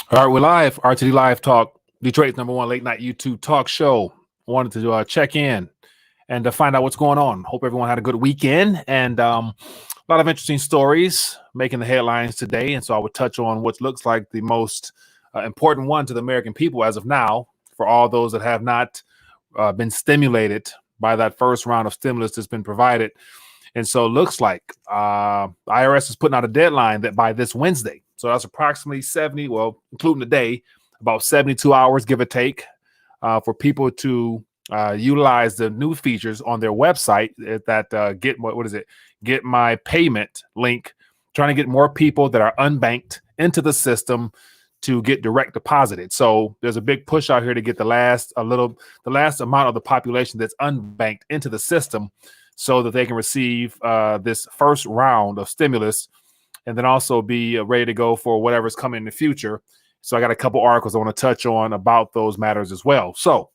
All right, we're live. RTD Live Talk, Detroit's #1 late night YouTube talk show. Wanted to check in and to find out what's going on. Hope everyone had a good weekend and a lot of interesting stories making the headlines today. And so I would touch on what looks like the most important one to the American people as of now, for all those that have not been stimulated by that first round of stimulus that's been provided. And so it looks like IRS is putting out a deadline that by this Wednesday, so that's approximately 70, well, including the day, about 72 hours, give or take, for people to utilize the new features on their website that get my payment link, trying to get more people that are unbanked into the system to get direct deposited. So there's a big push out here to get the last amount of the population that's unbanked into the system, so that they can receive this first round of stimulus and then also be ready to go for whatever's coming in the future. So I got a couple articles I want to touch on about those matters as well. So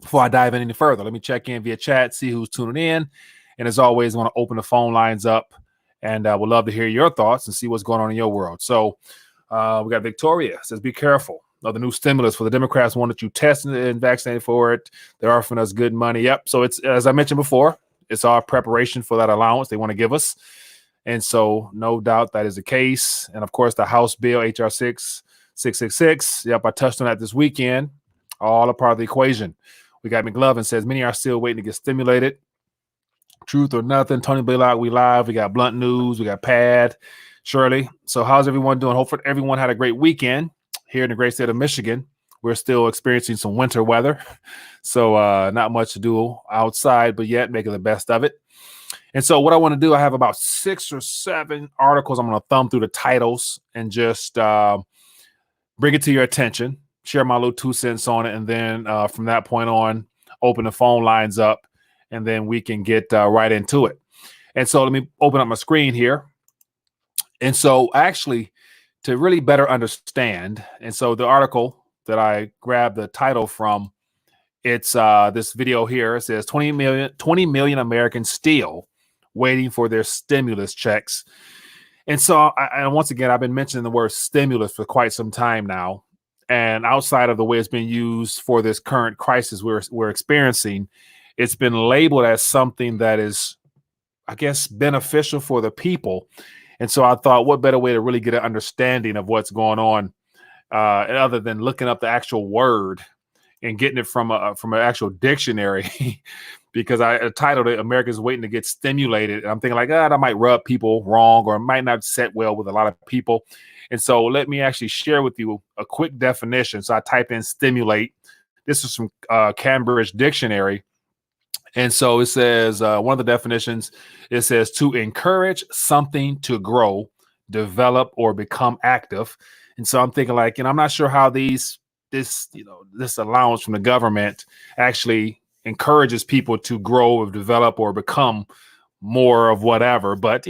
before I dive in any further, let me check in via chat, see who's tuning in. And as always, I want to open the phone lines up and would love to hear your thoughts and see what's going on in your world. So we got Victoria says, be careful of the new stimulus. For the Democrats wanted you tested and vaccinated for it. They're offering us good money. Yep. So it's, as I mentioned before, it's our preparation for that allowance they want to give us. And so no doubt that is the case. And of course, the House bill, HR 666. Yep, I touched on that this weekend. All a part of the equation. We got McLovin says, many are still waiting to get stimulated. Truth or nothing. Tony Blaylock, we live. We got Blunt News. We got Pad, Shirley. So how's everyone doing? Hopefully everyone had a great weekend here in the great state of Michigan. We're still experiencing some winter weather, so not much to do outside, but yet making the best of it. And so what I want to do, I have about 6 or 7 articles. I'm going to thumb through the titles and just bring it to your attention, share my little 2 cents on it, and then from that point on, open the phone lines up, and then we can get right into it. And so let me open up my screen here. And so actually, to really better understand, and so the article that I grabbed the title from, it's this video here. It says 20 million Americans still waiting for their stimulus checks. And so and once again, I've been mentioning the word stimulus for quite some time now. And outside of the way it's been used for this current crisis we're experiencing, it's been labeled as something that is, I guess, beneficial for the people. And so I thought, what better way to really get an understanding of what's going on other than looking up the actual word and getting it from an actual dictionary, because I titled it "Americans Waiting to Get Stimulated." And I'm thinking like, that might rub people wrong, or it might not set well with a lot of people. And so let me actually share with you a quick definition. So I type in stimulate. This is from Cambridge Dictionary. And so it says, one of the definitions, it says to encourage something to grow, develop, or become active. And so I'm thinking like, I'm not sure how this allowance from the government actually encourages people to grow or develop or become more of whatever, but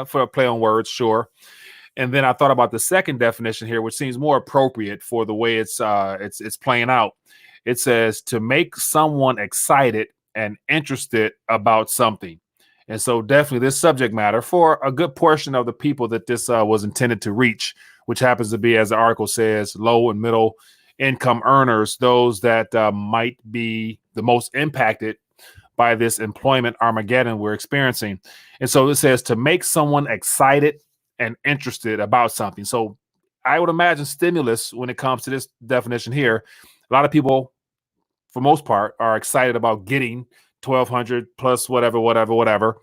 for a play on words, sure. And then I thought about the second definition here, which seems more appropriate for the way it's playing out. It says to make someone excited and interested about something. And so definitely this subject matter for a good portion of the people that this was intended to reach, which happens to be, as the article says, low and middle income earners, those that might be the most impacted by this employment Armageddon we're experiencing. And so it says to make someone excited and interested about something. So I would imagine stimulus, when it comes to this definition here, a lot of people, for most part, are excited about getting 1,200 plus whatever.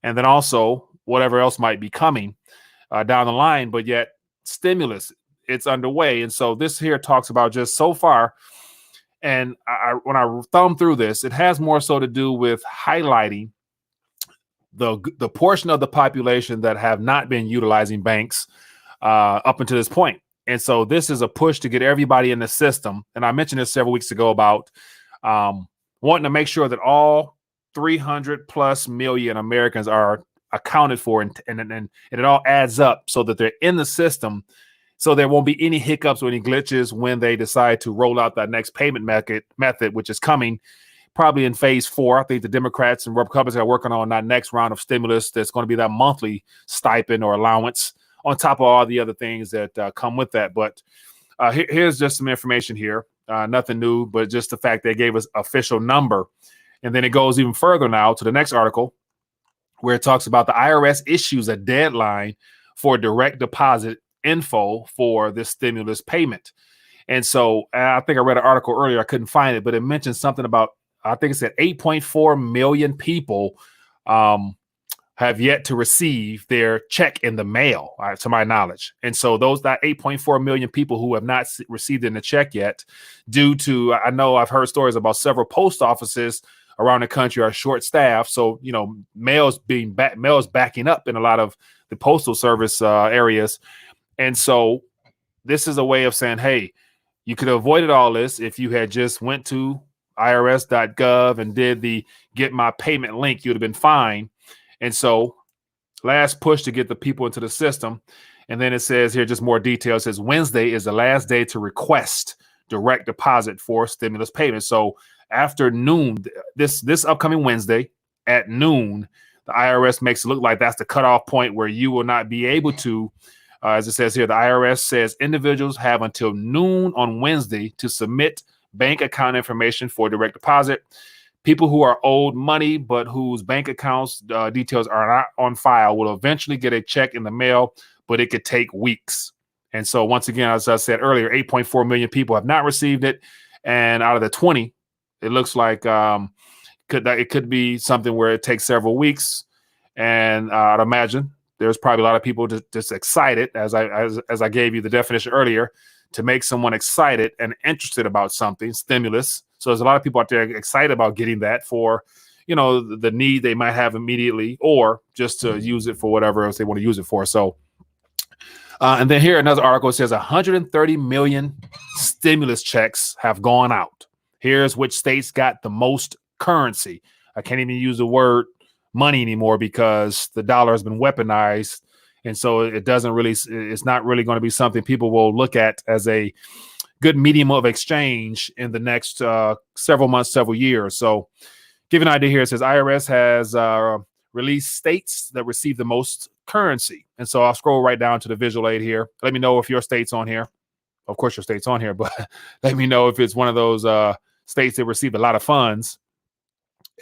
And then also whatever else might be coming down the line, but yet stimulus, it's underway. And so this here talks about just so far. And when I thumb through this, it has more so to do with highlighting the portion of the population that have not been utilizing banks up until this point. And so this is a push to get everybody in the system. And I mentioned this several weeks ago about wanting to make sure that all 300 plus million Americans are accounted for, and it all adds up so that they're in the system, so there won't be any hiccups or any glitches when they decide to roll out that next payment method, which is coming probably in phase 4. I think the Democrats and Republicans are working on that next round of stimulus that's going to be that monthly stipend or allowance on top of all the other things that come with that. But Here's just some information here. Nothing new, but just the fact they gave us official number. And then it goes even further now to the next article where it talks about the IRS issues a deadline for direct deposit info for this stimulus payment. And so I think I read an article earlier. I couldn't find it, but it mentioned something about, I think it said 8.4 million people have yet to receive their check in the mail, to my knowledge. And so those that 8.4 million people who have not received in the check yet, due to, I know I've heard stories about several post offices around the country are short staffed. So, you know, mail's backing up in a lot of the postal service areas. And so this is a way of saying, hey, you could have avoided all this if you had just went to irs.gov and did the get my payment link. You'd have been fine. And so last push to get the people into the system. And then it says here just more details. It says Wednesday is the last day to request direct deposit for stimulus payments. So after noon, this upcoming Wednesday at noon, the IRS makes it look like that's the cutoff point where you will not be able to, as it says here, the IRS says individuals have until noon on Wednesday to submit bank account information for direct deposit. People who are owed money but whose bank accounts details are not on file will eventually get a check in the mail, but it could take weeks. And so once again, as I said earlier, 8.4 million people have not received it. And out of the 20, it looks like it could be something where it takes several weeks. And I'd imagine there's probably a lot of people just excited, as I gave you the definition earlier, to make someone excited and interested about something, stimulus. So there's a lot of people out there excited about getting that for, you know, the need they might have immediately, or just to use it for whatever else they want to use it for. So, and then here another article says 130 million stimulus checks have gone out. Here's which states got the most currency. I can't even use the word money anymore because the dollar has been weaponized. And so it's not really going to be something people will look at as a good medium of exchange in the next several months, several years. So give you an idea here, it says IRS has released states that receive the most currency. And so I'll scroll right down to the visual aid here. Let me know if your state's on here. Of course, your state's on here, but let me know if it's one of those states that received a lot of funds.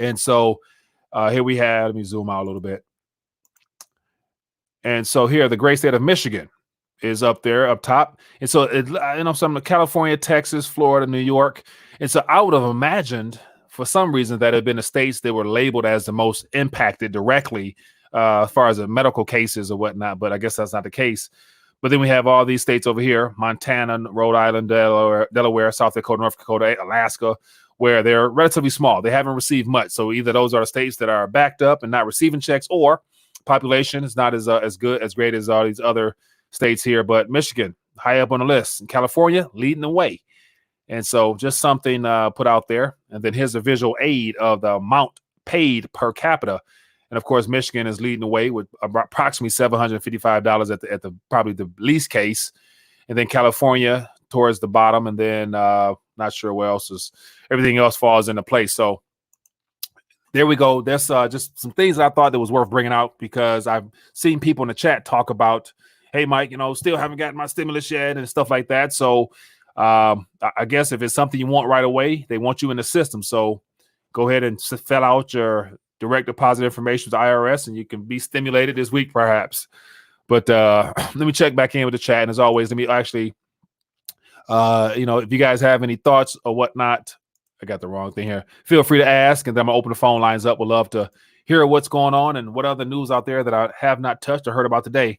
And so here we have, let me zoom out a little bit. And so here, the great state of Michigan is up there, up top. And so, some of California, Texas, Florida, New York. And so I would have imagined for some reason that had been the states that were labeled as the most impacted directly as far as the medical cases or whatnot. But I guess that's not the case. But then we have all these states over here, Montana, Rhode Island, Delaware, South Dakota, North Dakota, Alaska, where they're relatively small. They haven't received much. So either those are the states that are backed up and not receiving checks, or population is not as great as all these other states here. But Michigan, high up on the list. And California, leading the way. And so just something put out there. And then here's a visual aid of the amount paid per capita. And of course, Michigan is leading the way with approximately $755 at the probably the least case. And then California towards the bottom. And then not sure where else is. Everything else falls into place. So there we go. That's just some things that I thought that was worth bringing out, because I've seen people in the chat talk about, hey, Mike, still haven't gotten my stimulus yet and stuff like that. So I guess if it's something you want right away, they want you in the system. So go ahead and fill out your direct deposit information to the IRS, and you can be stimulated this week, perhaps. But let me check back in with the chat. And as always, let me actually, if you guys have any thoughts or whatnot, I got the wrong thing here, feel free to ask, and then I'm gonna open the phone lines up. We'd love to hear what's going on and what other news out there that I have not touched or heard about today.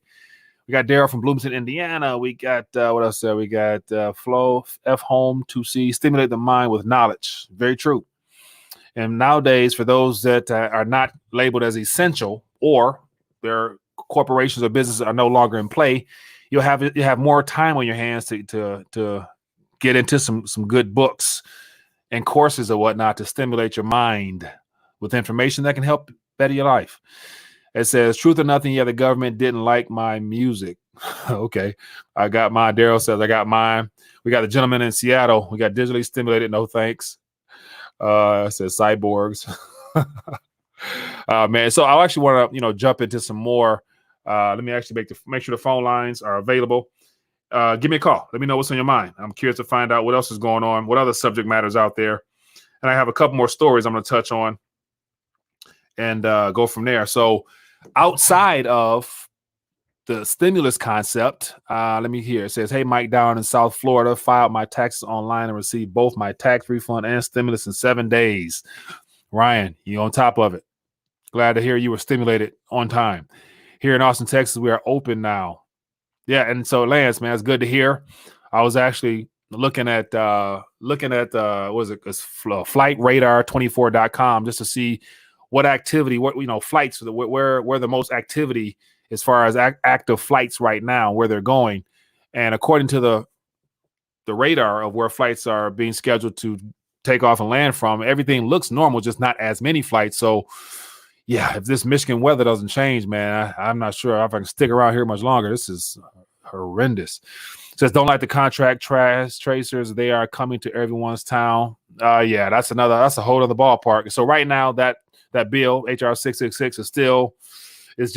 We got Daryl from Bloomington, Indiana. We got what else there? We got Flo F Home to see stimulate the mind with knowledge. Very true. And nowadays, for those that are not labeled as essential, or their corporations or businesses are no longer in play, you have more time on your hands to get into some good books and courses or whatnot to stimulate your mind with information that can help better your life. It says, truth or nothing, yeah, the government didn't like my music. Okay. I got mine. Daryl says, I got mine. We got the gentleman in Seattle. We got digitally stimulated. No thanks. It says cyborgs. Man. So I actually want to, jump into some more. Let me actually make sure the phone lines are available. give me a call. Let me know what's on your mind. I'm curious to find out what else is going on, what other subject matters out there. And I have a couple more stories I'm going to touch on and go from there. So outside of the stimulus concept, let me hear. It says, hey, Mike down in South Florida, filed my taxes online and received both my tax refund and stimulus in 7 days. Ryan, you on top of it. Glad to hear you were stimulated on time. Here in Austin, Texas, we are open now. Yeah, and so Lance, man, it's good to hear. I was actually looking at what is it? It's flightradar24.com just to see what activity, flights, where the most activity as far as active flights right now, where they're going. And according to the radar of where flights are being scheduled to take off and land from, everything looks normal, just not as many flights. So yeah, if this Michigan weather doesn't change, man, I'm not sure if I can stick around here much longer. This is horrendous. It says, don't like the contract trash tracers. They are coming to everyone's town. Yeah, that's a whole other ballpark. So right now that bill, HR 666, it was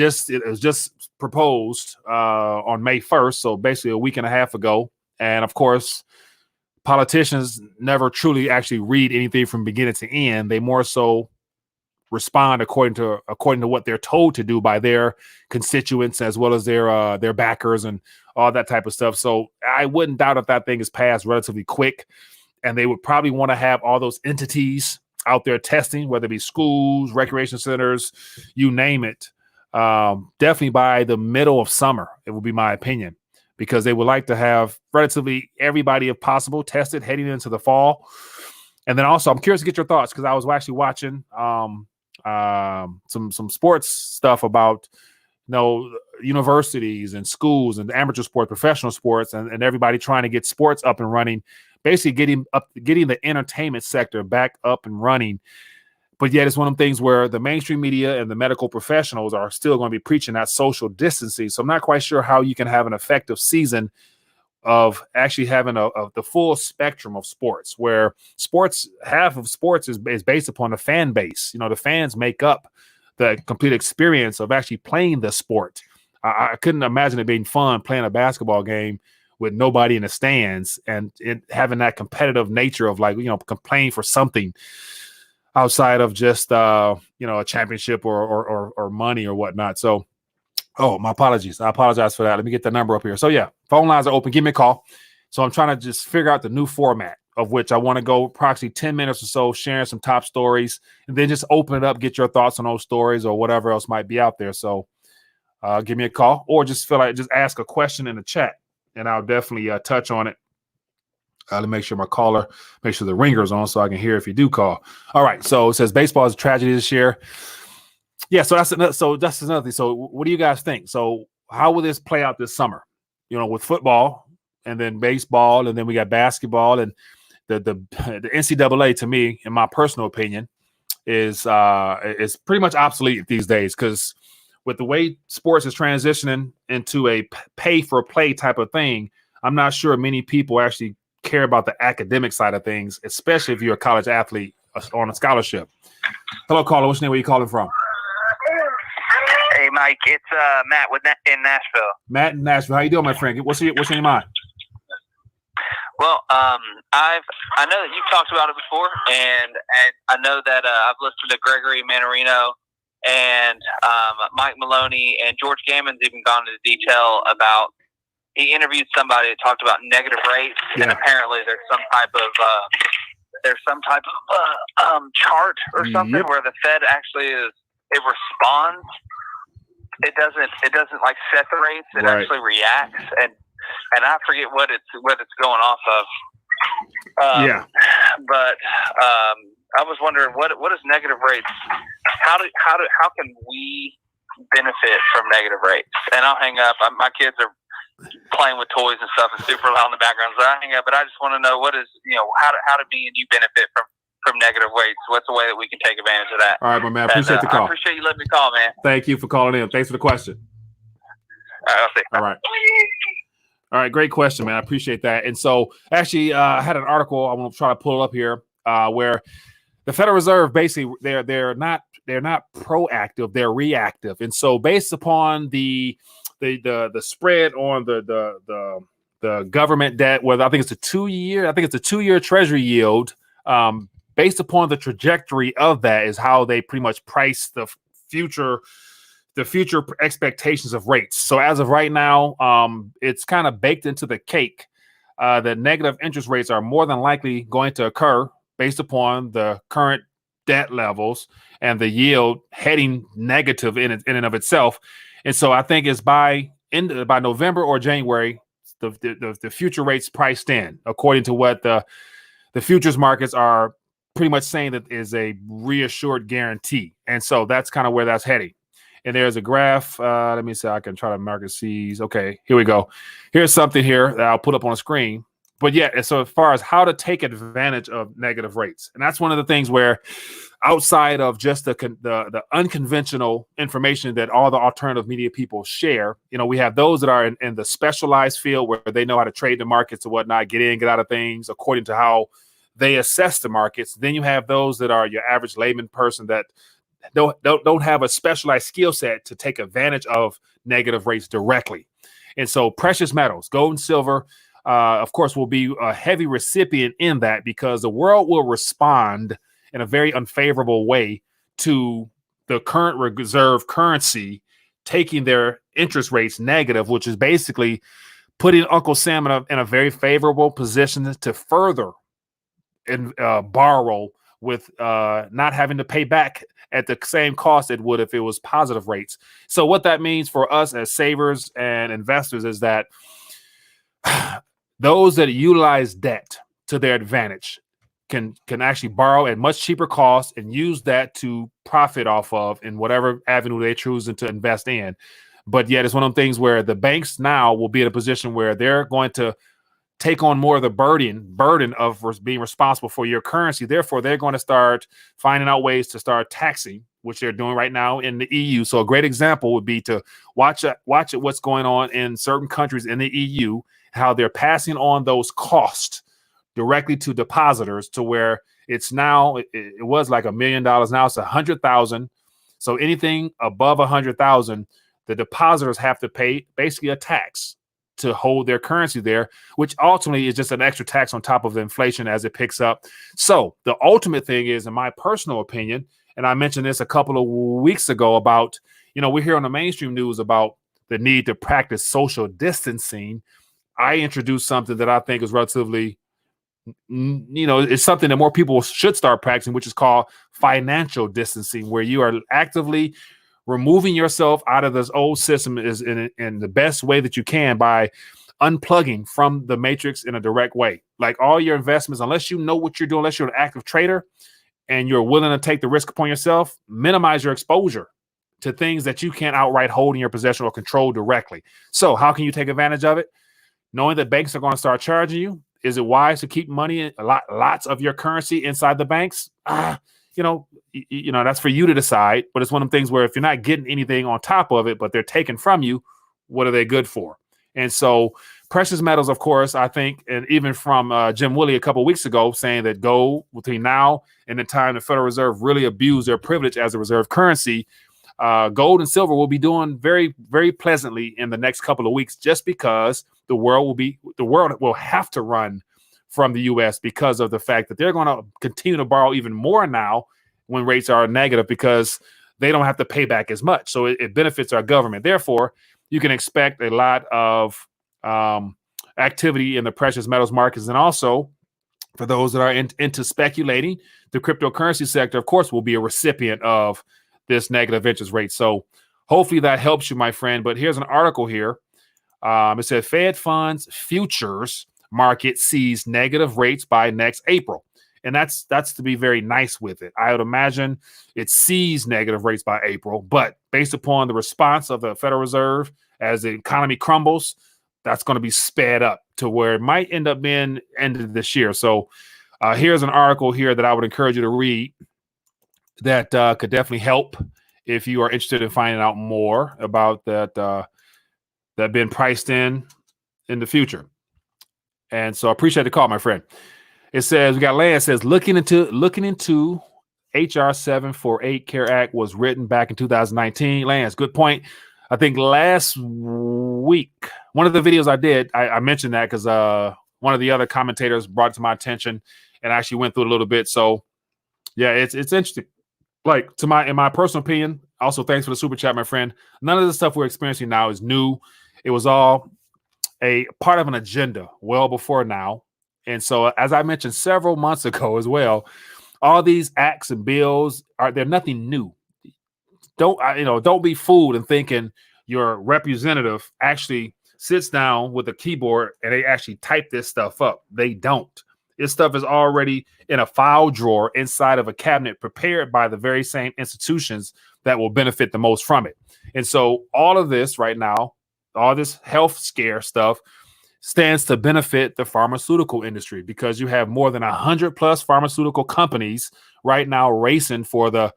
just proposed on May 1st. So basically a week and a half ago. And of course, politicians never truly actually read anything from beginning to end. They more so respond according to what they're told to do by their constituents as well as their backers and all that type of stuff. So I wouldn't doubt if that thing is passed relatively quick, and they would probably want to have all those entities out there testing, whether it be schools, recreation centers, you name it. Definitely by the middle of summer, it would be my opinion, because they would like to have relatively everybody, if possible, tested heading into the fall. And then also, I'm curious to get your thoughts, because I was actually watching some sports stuff about universities and schools and amateur sports, professional sports, and everybody trying to get sports up and running, basically getting the entertainment sector back up and running. But yet it's one of the things where the mainstream media and the medical professionals are still going to be preaching that social distancing. So I'm not quite sure how you can have an effective season of actually having the full spectrum of sports, where half of sports is based upon the fan base. The fans make up the complete experience of actually playing the sport. I couldn't imagine it being fun playing a basketball game with nobody in the stands and it having that competitive nature of playing for something outside of just a championship or money or whatnot. So, my apologies. I apologize for that. Let me get the number up here. So yeah, phone lines are open. Give me a call. So I'm trying to just figure out the new format, of which I want to go approximately 10 minutes or so, sharing some top stories, and then just open it up, get your thoughts on those stories or whatever else might be out there. So give me a call, or just ask a question in the chat, and I'll definitely touch on it. Let me make sure the ringer's on so I can hear if you do call. All right. So it says baseball is a tragedy this year. Yeah. So that's another thing. So what do you guys think? So how will this play out this summer? With football and then baseball, and then we got basketball, and the NCAA, to me, in my personal opinion, is pretty much obsolete these days, because with the way sports is transitioning into a pay for play type of thing, I'm not sure many people actually care about the academic side of things, especially if you're a college athlete on a scholarship. Hello, caller. What's your name? Where you calling from? Hey, Mike. It's Matt in Nashville. Matt in Nashville. How you doing, my friend? What's on your mind? Well, I know that you've talked about it before, and I know that I've listened to Gregory Manarino and Mike Maloney, and George Gammon's even gone into detail about. He interviewed somebody that talked about negative rates, and apparently there's some type of chart or something where the Fed actually responds. It doesn't like set the rates. It actually reacts, and I forget what it's going off of. But I was wondering what is negative rates? How can we benefit from negative rates? And I'll hang up. My kids are playing with toys and stuff and super loud in the background, so I hang up. But I just want to know how do me and you benefit from negative rates? What's the way that we can take advantage of that? All right, my man. Appreciate the call. I appreciate you letting me call, man. Thank you for calling in. Thanks for the question. All right, I'll see. All right, great question, man. I appreciate that. And so, actually, I had an article. I'm going to try to pull it up here, where the Federal Reserve basically they're not proactive, they're reactive. And so, based upon the spread on the government debt, whether I think it's a 2-year Treasury yield, based upon the trajectory of that is how they pretty much price the future expectations of rates. So as of right now, it's kind of baked into the cake that negative interest rates are more than likely going to occur based upon the current debt levels and the yield heading negative in and of itself. And so I think it's by November or January, the future rates priced in, according to what the futures markets are pretty much saying that is a reassured guarantee. And so that's kind of where that's heading. And there's a graph. Let me see. I can try to market C's. Okay, here we go. Here's something here that I'll put up on the screen. But yeah, so as far as how to take advantage of negative rates, and that's one of the things where outside of just the unconventional information that all the alternative media people share, we have those that are in the specialized field where they know how to trade the markets and whatnot, get in, get out of things according to how they assess the markets. Then you have those that are your average layman person that don't have a specialized skill set to take advantage of negative rates directly. And so precious metals, gold and silver, of course, will be a heavy recipient in that because the world will respond in a very unfavorable way to the current reserve currency taking their interest rates negative, which is basically putting Uncle Sam in a very favorable position to further borrow with not having to pay back at the same cost it would if it was positive rates. So what that means for us as savers and investors is that those that utilize debt to their advantage can actually borrow at much cheaper costs and use that to profit off of in whatever avenue they're choosing to invest in. But yet it's one of the things where the banks now will be in a position where they're going to take on more of the burden of being responsible for your currency. Therefore, they're going to start finding out ways to start taxing, which they're doing right now in the EU. So a great example would be to watch what's going on in certain countries in the EU, how they're passing on those costs directly to depositors to where it's now, it was like $1 million. Now it's 100,000. So anything above 100,000, the depositors have to pay basically a tax to hold their currency there, which ultimately is just an extra tax on top of the inflation as it picks up. So the ultimate thing is, in my personal opinion, and I mentioned this a couple of weeks ago about, we hear on the mainstream news about the need to practice social distancing. I introduced something that I think is relatively, it's something that more people should start practicing, which is called financial distancing, where you are actively removing yourself out of this old system is in the best way that you can by unplugging from the matrix in a direct way. Like all your investments, unless you know what you're doing, unless you're an active trader and you're willing to take the risk upon yourself, minimize your exposure to things that you can't outright hold in your possession or control directly. So how can you take advantage of it? Knowing that banks are going to start charging you, is it wise to keep money, lots of your currency inside the banks? That's for you to decide. But it's one of the things where if you're not getting anything on top of it, but they're taking from you, what are they good for? And so precious metals, of course, I think, and even from Jim Willie a couple of weeks ago saying that gold between now and the time the Federal Reserve really abuse their privilege as a reserve currency, gold and silver will be doing very, very pleasantly in the next couple of weeks, just because the world will have to run from the U.S. because of the fact that they're going to continue to borrow even more now when rates are negative because they don't have to pay back as much. So it benefits our government. Therefore, you can expect a lot of activity in the precious metals markets. And also, for those that are into speculating, the cryptocurrency sector, of course, will be a recipient of this negative interest rate. So hopefully that helps you, my friend. But here's an article here. It said Fed funds futures market sees negative rates by next April. And that's to be very nice with it. I would imagine it sees negative rates by April, but based upon the response of the Federal Reserve as the economy crumbles, that's going to be sped up to where it might end up being ended this year. So here's an article here that I would encourage you to read that could definitely help if you are interested in finding out more about that been priced in the future. And so I appreciate the call, my friend. It says, we got Lance says, looking into HR 748 CARE Act was written back in 2019. Lance, good point. I think last week, one of the videos I did, I mentioned that because one of the other commentators brought it to my attention and I actually went through it a little bit. So yeah, it's interesting. Like in my personal opinion, also thanks for the super chat, my friend. None of the stuff we're experiencing now is new. It was all a part of an agenda well before now. And so, as I mentioned several months ago as well, all these acts and bills they're nothing new. Don't be fooled in thinking your representative actually sits down with a keyboard and they actually type this stuff up. They don't. This stuff is already in a file drawer inside of a cabinet prepared by the very same institutions that will benefit the most from it. And so all of this right now, all this health scare stuff stands to benefit the pharmaceutical industry because you have more than 100 plus pharmaceutical companies right now racing for the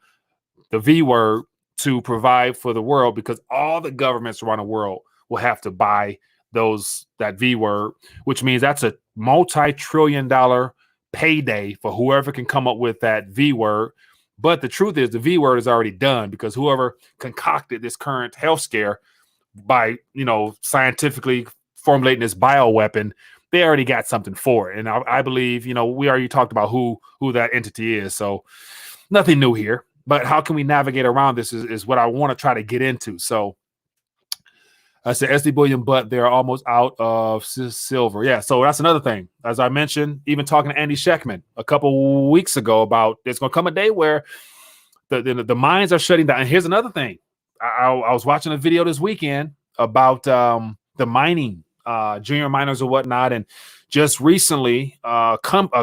V word to provide for the world because all the governments around the world will have to buy that V word, which means that's a multi-trillion-dollar payday for whoever can come up with that V word. But the truth is the V word is already done because whoever concocted this current health scare by, scientifically formulating this bioweapon, they already got something for it. And I believe, we already talked about who that entity is. So nothing new here. But how can we navigate around this is what I want to try to get into. So I said SD bullion, but they're almost out of silver. Yeah, so that's another thing. As I mentioned, even talking to Andy Scheckman a couple weeks ago about there's going to come a day where the mines are shutting down. And here's another thing. I was watching a video this weekend about the mining, junior miners or whatnot. And just recently, a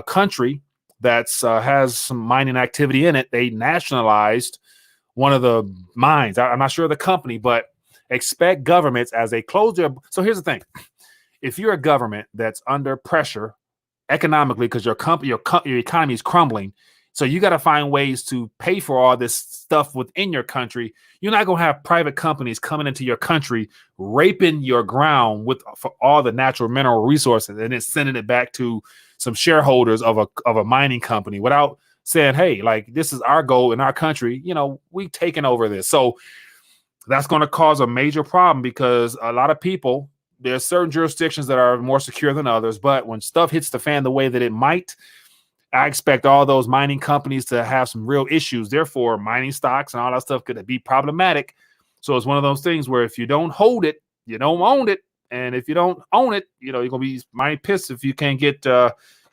country that's has some mining activity in it, they nationalized one of the mines. I'm not sure the company, but expect governments as they close their. So here's the thing: if you're a government that's under pressure economically because your economy is crumbling, so you got to find ways to pay for all this stuff within your country. You're not going to have private companies coming into your country raping your ground for all the natural mineral resources and then sending it back to some shareholders of a mining company without saying, hey, like this is our goal in our country. We've taken over this. So that's going to cause a major problem because a lot of people, there's certain jurisdictions that are more secure than others. But when stuff hits the fan the way that it might, I expect all those mining companies to have some real issues. Therefore, mining stocks and all that stuff could be problematic. So it's one of those things where if you don't hold it, you don't own it. And if you don't own it, you're going to be mighty pissed if you can't get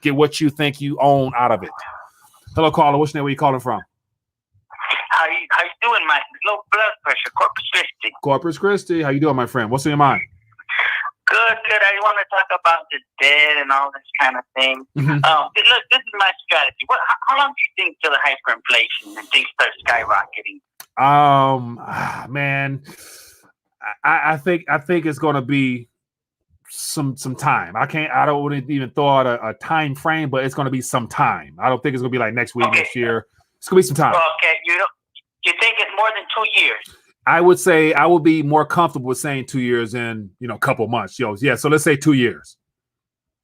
what you think you own out of it. Hello, caller. What's your name? Where you calling from? How you doing, Mike? Low blood pressure, Corpus Christi. Corpus Christi. How you doing, my friend? What's in your mind? Good. I want to talk about the debt and all this kind of thing. Mm-hmm. Look, this is my strategy. How long do you think till the hyperinflation and things start skyrocketing? Man, I think it's going to be some time. I don't want to even throw out a time frame, but it's going to be some time. I don't think it's going to be like next week, next year. It's going to be some time. Okay, you think it's more than 2 years? I would say I would be more comfortable with saying 2 years in, a couple months. Yeah, so let's say 2 years.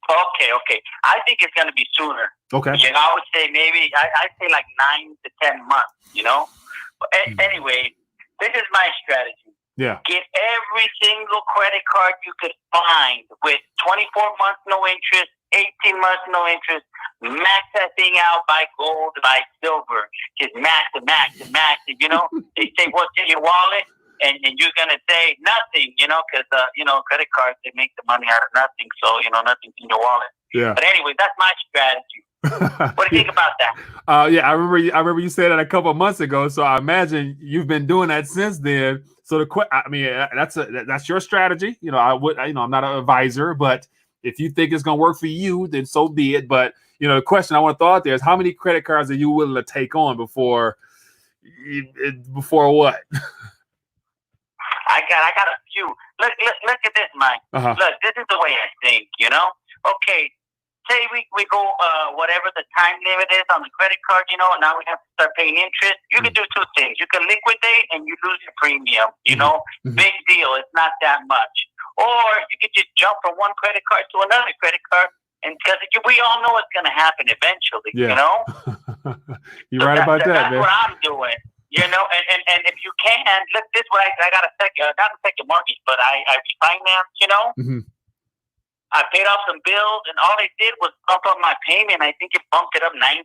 Okay. I think it's going to be sooner. Okay. I would say maybe, I'd say like 9 to 10 months, But anyway, this is my strategy. Yeah. Get every single credit card you could find with 24 months no interest, 18 months no interest. Max that thing out, buy gold, buy silver. Just max it. They say, what's in your wallet? And you're going to say nothing, because, credit cards, they make the money out of nothing. So, nothing's in your wallet. Yeah. But anyway, that's my strategy. What do you think about that? Yeah, I remember you said that a couple of months ago. So I imagine you've been doing that since then. So that's your strategy. I'm not an advisor, but if you think it's going to work for you, then so be it. But the question I want to throw out there is how many credit cards are you willing to take on before what? I got a few. Look at this, Mike. Uh-huh. Look, this is the way I think. Okay. Say we go whatever the time limit is on the credit card, now we have to start paying interest. You can do two things. You can liquidate and you lose your premium, Mm-hmm. Big deal. It's not that much. Or you could just jump from one credit card to another credit card, and because we all know it's going to happen eventually, You're right about that, man. That's what I'm doing. You know, and if you can, look, this way, I got not a second mortgage, but I refinanced, you know. Mm-hmm. I paid off some bills, and all they did was bump up my payment. I think it bumped it up $90,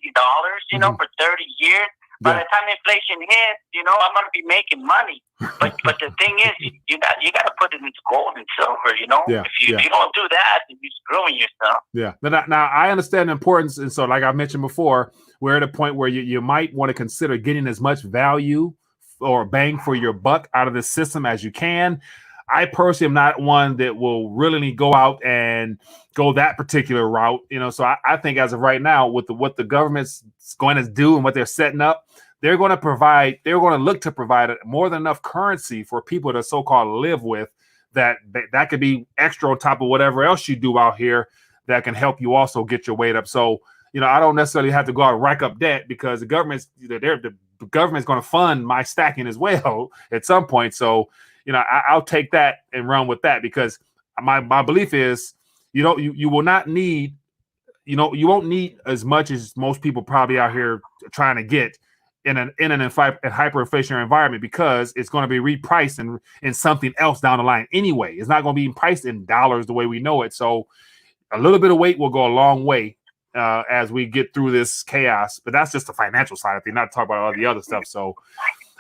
you know, for 30 years. By the time inflation hits, you know, I'm going to be making money. But the thing is, you got to put it into gold and silver, you know. If you don't do that, then you're screwing yourself. Yeah. Now I understand the importance, and so like I mentioned before, we're at a point where you might want to consider getting as much value or bang for your buck out of the system as you can. I personally am not one that will really go out and go that particular route, you know. So I think as of right now, with what the government's going to do and what they're setting up, they're going to look to provide more than enough currency for people to so-called live with, that could be extra on top of whatever else you do out here that can help you also get your weight up. So, you know, I don't necessarily have to go out and rack up debt, because the government's going to fund my stacking as well at some point. So, you know, I'll take that and run with that, because my belief is, you won't need as much as most people probably out here trying to get in a hyperinflationary environment, because it's going to be repriced in something else down the line anyway. It's not going to be priced in dollars the way we know it. So a little bit of weight will go a long way as we get through this chaos. But that's just the financial side of things, not to talk about all the other stuff. So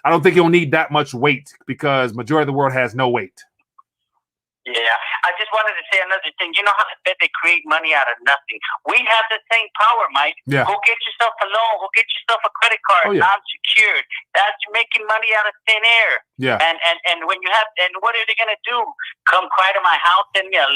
I don't think you'll need that much weight, because majority of the world has no weight. Yeah, I just wanted to say another thing. You know how I bet they create money out of nothing? We have the same power, Mike. Yeah. Go get yourself a loan. Go get yourself a credit card, non-secured. That's making money out of thin air. Yeah. And when you have, and what are they gonna do? Come cry to my house, send me a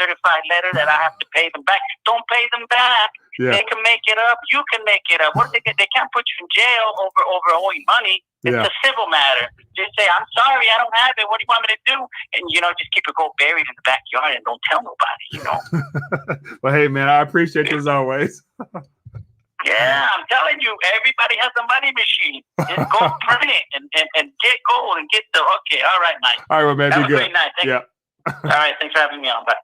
certified letter that I have to pay them back? Don't pay them back. Yeah. They can make it up. You can make it up. What they can't put you in jail over owing money. It's a civil matter. Just say, I'm sorry, I don't have it. What do you want me to do? And, you know, just keep it gold buried in the backyard and don't tell nobody, you know. Well, hey, man, I appreciate you as always. Yeah, I'm telling you, everybody has a money machine. Just go print it and get gold and get the, okay, all right, Mike. All right, well, man, have be a good. great night. All right, thanks for having me on. Bye.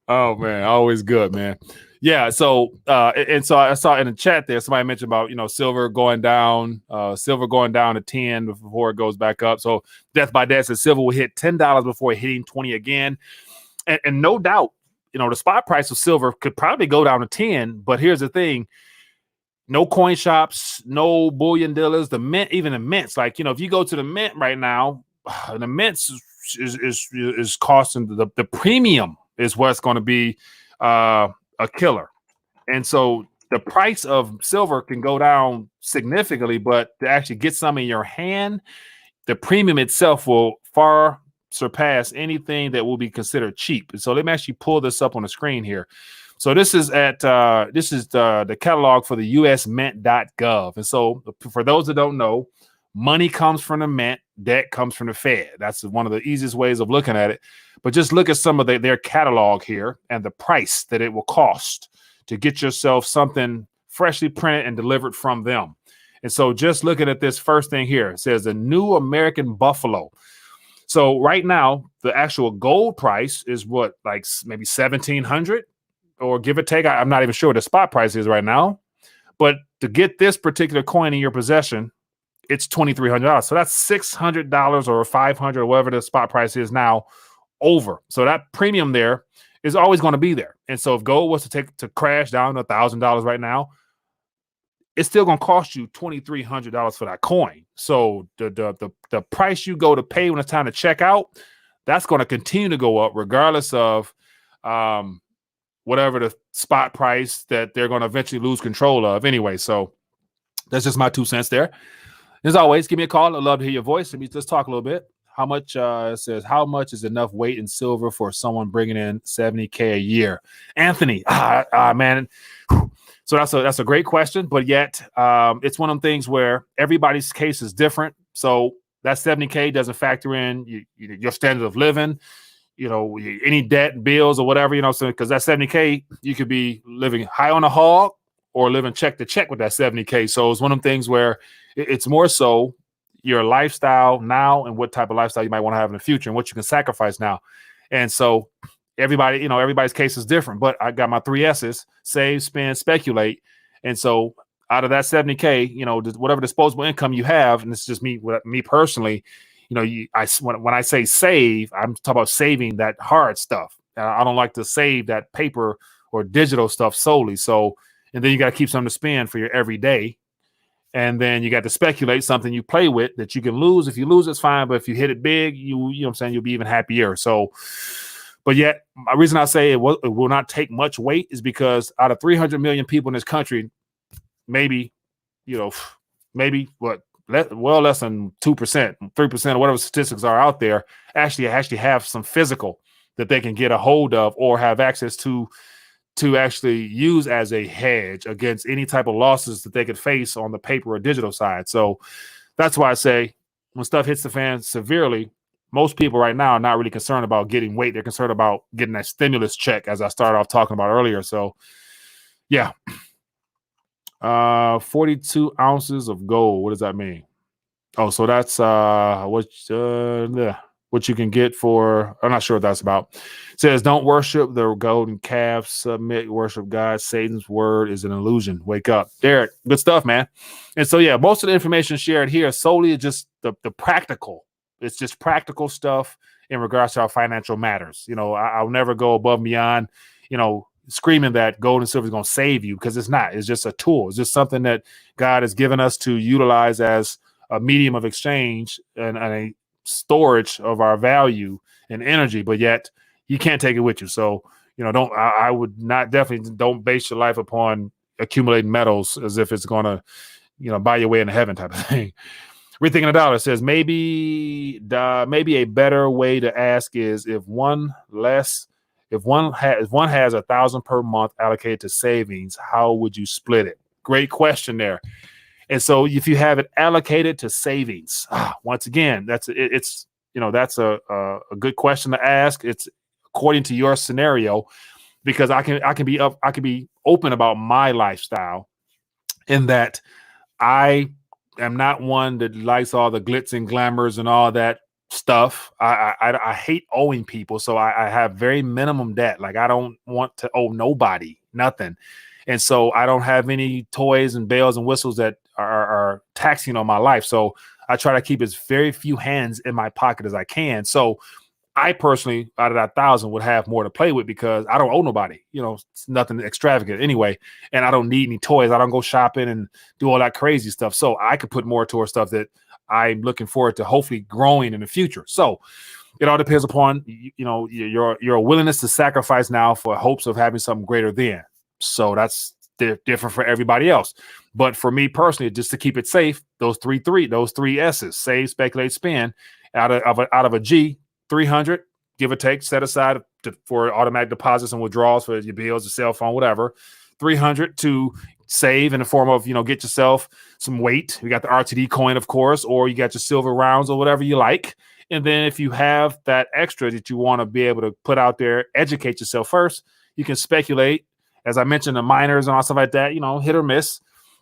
Oh, man, always good, man. Yeah, so so I saw in the chat there, somebody mentioned about, you know, silver going down to 10 before it goes back up. So Death by Debt says silver will hit $10 before hitting 20 again. And no doubt, you know, the spot price of silver could probably go down to 10, but here's the thing. No coin shops, no bullion dealers, the mint, even the mints. Like, you know, if you go to the mint right now, the mints is costing the premium is what's going to be a killer. And so the price of silver can go down significantly, but to actually get some in your hand, the premium itself will far surpass anything that will be considered cheap. And so let me actually pull this up on the screen here. So this is the catalog for the usmint.gov. And so for those that don't know, money comes from the mint, debt comes from the Fed. That's one of the easiest ways of looking at it. But just look at some of their catalog here and the price that it will cost to get yourself something freshly printed and delivered from them. And so just looking at this first thing here, it says the New American Buffalo. So right now, the actual gold price is what, like maybe $1,700 or give or take. I'm not even sure what the spot price is right now. But to get this particular coin in your possession, it's $2,300. So that's $600 or $500 or whatever the spot price is now over. So that premium there is always going to be there. And so if gold was to crash down to $1,000 right now, it's still going to cost you $2,300 for that coin. So the price you go to pay when it's time to check out, that's going to continue to go up regardless of whatever the spot price that they're going to eventually lose control of anyway. So that's just my 2 cents there. As always, give me a call. I'd love to hear your voice. Let's talk a little bit. How much, it says, how much is enough weight in silver for someone bringing in $70K a year? Anthony, man. So that's a great question, but yet it's one of them things where everybody's case is different. So that $70K doesn't factor in your standard of living, you know, any debt, bills or whatever, you know, so because that $70K, you could be living high on a hog or living check to check with that $70K. So it's one of them things where it's more so your lifestyle now and what type of lifestyle you might want to have in the future and what you can sacrifice now. And so everybody, you know, everybody's case is different, but I got my 3 S's: save, spend, speculate. And so out of that 70K, whatever disposable income you have, and it's just me personally, when I say save, I'm talking about saving that hard stuff. I don't like to save that paper or digital stuff solely. So, and then you got to keep something to spend for your everyday. And then you got to speculate something you play with that you can lose. If you lose, it's fine. But if you hit it big, you know what I'm saying, you'll be even happier. So, but yet, the reason I say it will not take much weight is because out of 300 million people in this country, maybe less than 2%, 3%, or whatever statistics are out there, actually have some physical that they can get a hold of or have access to actually use as a hedge against any type of losses that they could face on the paper or digital side. So that's why I say when stuff hits the fan severely, most people right now are not really concerned about getting weight. They're concerned about getting that stimulus check, as I started off talking about earlier. So yeah. 42 ounces of gold. What does that mean? Oh, so that's what you can get for. I'm not sure what that's about. It says, don't worship the golden calf. Submit, worship God. Satan's word is an illusion. Wake up. Derek, good stuff, man. And so, yeah, most of the information shared here solely is just the practical. It's just practical stuff in regards to our financial matters. I'll never go above and beyond, screaming that gold and silver is going to save you, because it's not. It's just a tool. It's just something that God has given us to utilize as a medium of exchange and a storage of our value and energy, but yet you can't take it with you. So, I would not don't base your life upon accumulating metals as if it's going to, buy your way into heaven type of thing. Rethinking a Dollar says maybe a better way to ask is if one has 1,000 per month allocated to savings, how would you split it? Great question there. And so if you have it allocated to savings, once again, that's a good question to ask. It's according to your scenario, because I can be open about my lifestyle in that I am not one that likes all the glitz and glamours and all that stuff. I hate owing people, so I have very minimum debt. Like, I don't want to owe nobody nothing, and so I don't have any toys and bells and whistles that are taxing on my life. So I try to keep as very few hands in my pocket as I can. So I personally, out of that 1,000, would have more to play with because I don't owe nobody. It's nothing extravagant anyway, and I don't need any toys. I don't go shopping and do all that crazy stuff. So I could put more towards stuff that I'm looking forward to hopefully growing in the future. So it all depends upon, your willingness to sacrifice now for hopes of having something greater then. So that's different for everybody else. But for me personally, just to keep it safe, those three S's: save, speculate, spend. Out of a G, 300, give or take, set aside for automatic deposits and withdrawals for your bills, your cell phone, whatever. 300 to save in the form of, get yourself some weight. You got the RTD coin, of course, or you got your silver rounds or whatever you like. And then if you have that extra that you want to be able to put out there, educate yourself first, you can speculate. As I mentioned, the miners and all stuff like that, hit or miss,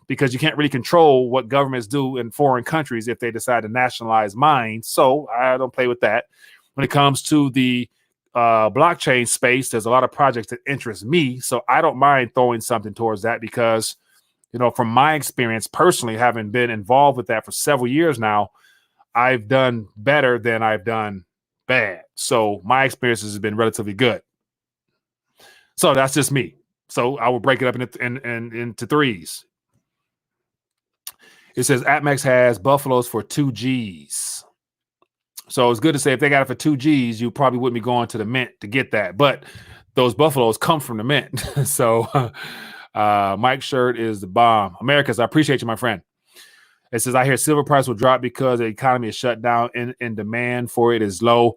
because you can't really control what governments do in foreign countries if they decide to nationalize mines. So I don't play with that. When it comes to the blockchain space, there's a lot of projects that interest me. So I don't mind throwing something towards that because, from my experience personally, having been involved with that for several years now, I've done better than I've done bad. So my experiences have been relatively good. So that's just me. So I will break it up into threes. It says Atmex has buffaloes for 2 G's. So it's good to say if they got it for 2 G's, you probably wouldn't be going to the mint to get that. But those buffaloes come from the mint. So Mike's shirt is the bomb. Americas, I appreciate you, my friend. It says, I hear silver price will drop because the economy is shut down and demand for it is low.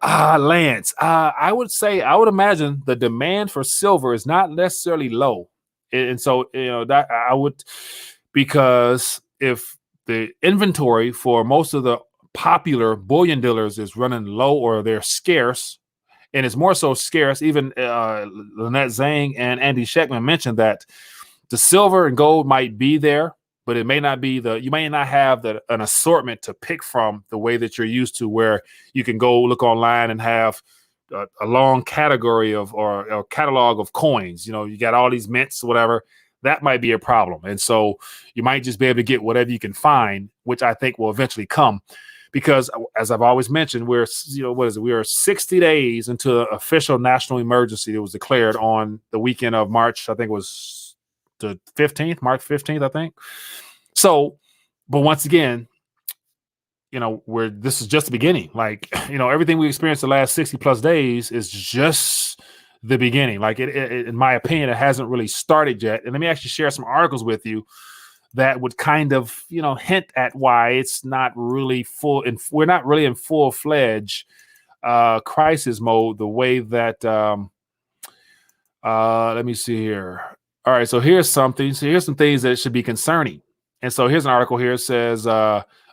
Lance, I would imagine the demand for silver is not necessarily low. And so, that I would, because if the inventory for most of the popular bullion dealers is running low or they're scarce, and it's more so scarce, even Lynette Zhang and Andy Sheckman mentioned that the silver and gold might be there, but it may not be you may not have an assortment to pick from the way that you're used to, where you can go look online and have a long category or catalog of coins. You got all these mints, whatever. that might be a problem. And so you might just be able to get whatever you can find, which I think will eventually come. Because as I've always mentioned, we're, we are 60 days into the official national emergency that was declared on the weekend of March. I think it was the 15th, March 15th, I think. So, but once again, this is just the beginning. Like, everything we experienced the last 60 plus days is just the beginning. Like it, in my opinion, it hasn't really started yet. And let me actually share some articles with you that would kind of, hint at why it's not really we're not really in full-fledged crisis mode the way that, let me see here. All right, so here's something. So here's some things that should be concerning. And so here's an article here. It says,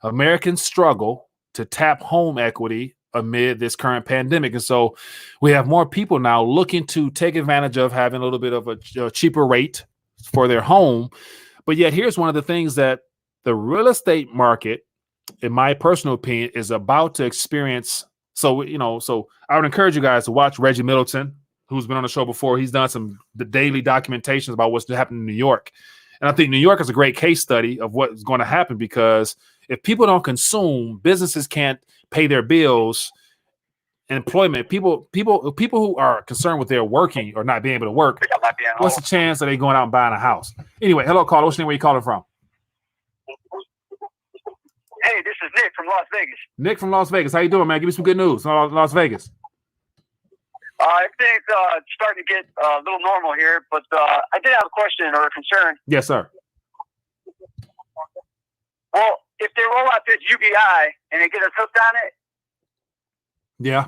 Americans struggle to tap home equity amid this current pandemic. And so we have more people now looking to take advantage of having a little bit of a cheaper rate for their home. But yet here's one of the things that the real estate market, in my personal opinion, is about to experience. So, so I would encourage you guys to watch Reggie Middleton, who's been on the show before. He's done the daily documentations about what's happening in New York. And I think New York is a great case study of what's going to happen, because if people don't consume, businesses can't pay their bills, employment, people who are concerned with their working or not being able to work, what's the chance of they going out and buying a house? Anyway, hello, caller. What's your name? Where you calling from? Hey, this is Nick from Las Vegas. Nick from Las Vegas. How you doing, man? Give me some good news. Las Vegas. Everything's starting to get a little normal here, but I did have a question or a concern. Yes, sir. Well, if they roll out this UBI and they get us hooked on it, yeah.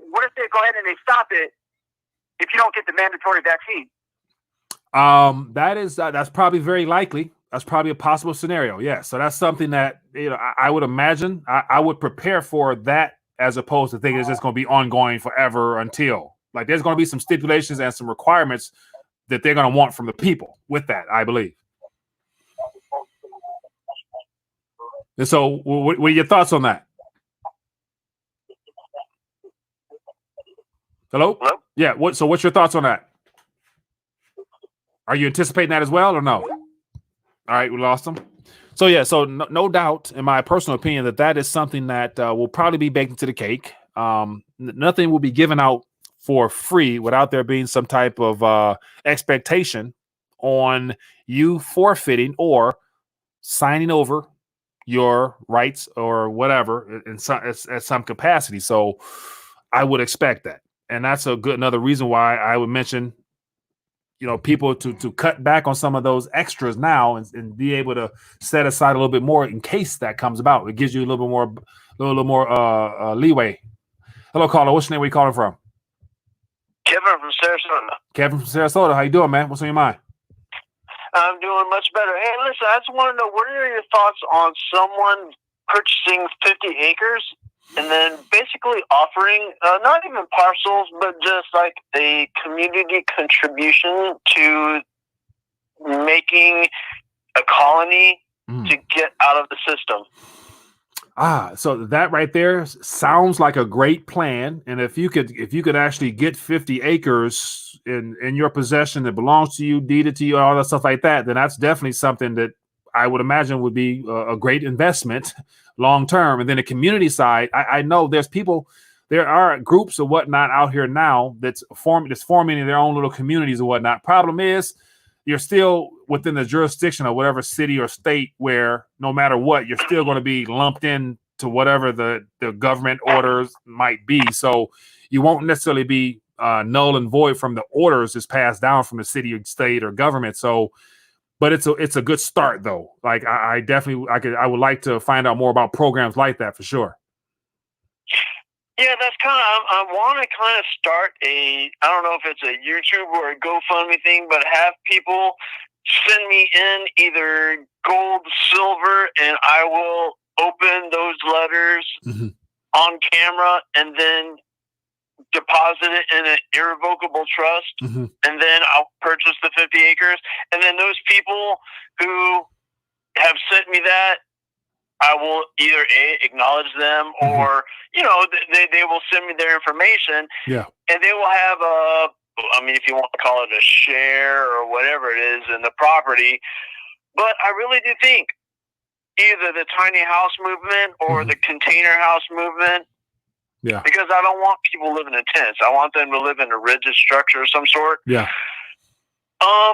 What if they go ahead and they stop it if you don't get the mandatory vaccine? That's probably very likely. That's probably a possible scenario. Yeah. So that's something that, I would imagine I would prepare for that, as opposed to thinking it's just going to be ongoing forever until, like, there's going to be some stipulations and some requirements that they're going to want from the people with that, I believe. And so what are your thoughts on that? Hello? Hello? Yeah. So what's your thoughts on that? Are you anticipating that as well, or no? All right. We lost them. So, yeah. So no doubt, in my personal opinion, that is something that will probably be baked into the cake. Nothing will be given out for free without there being some type of expectation on you forfeiting or signing over your rights or whatever in some capacity. So I would expect that. And that's another reason why I would mention, people to cut back on some of those extras now and be able to set aside a little bit more in case that comes about. It gives you a little more leeway. Hello, caller. What's your name? Where you calling from? Kevin from Sarasota. Kevin from Sarasota. How you doing, man? What's on your mind? I'm doing much better. Hey, listen, I just want to know, what are your thoughts on someone purchasing 50 acres and then basically offering not even parcels, but just like a community contribution to making a colony to get out of the system? So that right there sounds like a great plan. And if you could actually get 50 acres in your possession that belongs to you, deeded to you, all that stuff like that, then that's definitely something that I would imagine would be a great investment long term. And then the community side, I know there are groups or whatnot out here now that's forming their own little communities or whatnot. Problem is, you're still within the jurisdiction of whatever city or state where no matter what, you're still going to be lumped in to whatever the government orders might be. So you won't necessarily be null and void from the orders that's passed down from the city or state or government. So, but it's a good start though. Like I would like to find out more about programs like that for sure. Yeah, that's kind of, I want to kind of start I don't know if it's a YouTube or a GoFundMe thing, but have people send me in either gold, silver, and I will open those letters on camera and then deposit it in an irrevocable trust, and then I'll purchase the 50 acres. And then those people who have sent me that, I will either acknowledge them or, they will send me their information. Yeah. And they will have I mean, if you want to call it a share or whatever it is in the property. But I really do think either the tiny house movement or the container house movement. Yeah. Because I don't want people living in tents. I want them to live in a rigid structure of some sort. Yeah.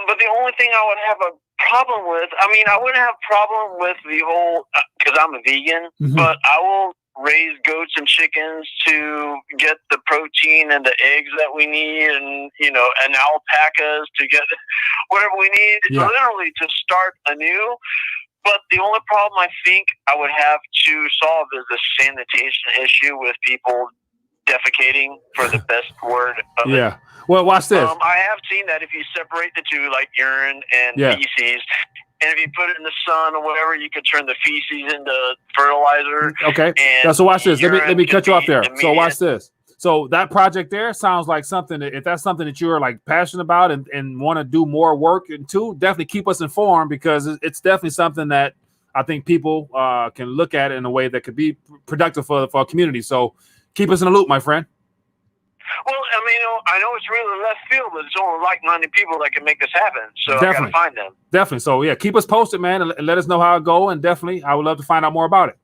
But the only thing I would have a problem with, I mean, I wouldn't have a problem with the whole, because I'm a vegan, but I will raise goats and chickens to get the protein and the eggs that we need, and, you know, and alpacas to get whatever we need, literally to start anew. But the only problem I think I would have to solve is the sanitation issue with people defecating, for the best word of it. Well, watch this. I have seen that if you separate the two, like urine and feces, and if you put it in the sun or whatever, you could turn the feces into fertilizer. Okay. So watch this. Let me cut you off there. So watch this. So that project there sounds like something, if that's something that you're like passionate about and want to do more work into, definitely keep us informed, because it's definitely something that I think people can look at in a way that could be productive for our community. So keep us in the loop, my friend. Well, I mean, I know it's really left field, but it's only like-minded people that can make this happen. So Definitely. I got to find them. Definitely. So yeah, keep us posted, man, and let us know how it goes. And definitely, I would love to find out more about it.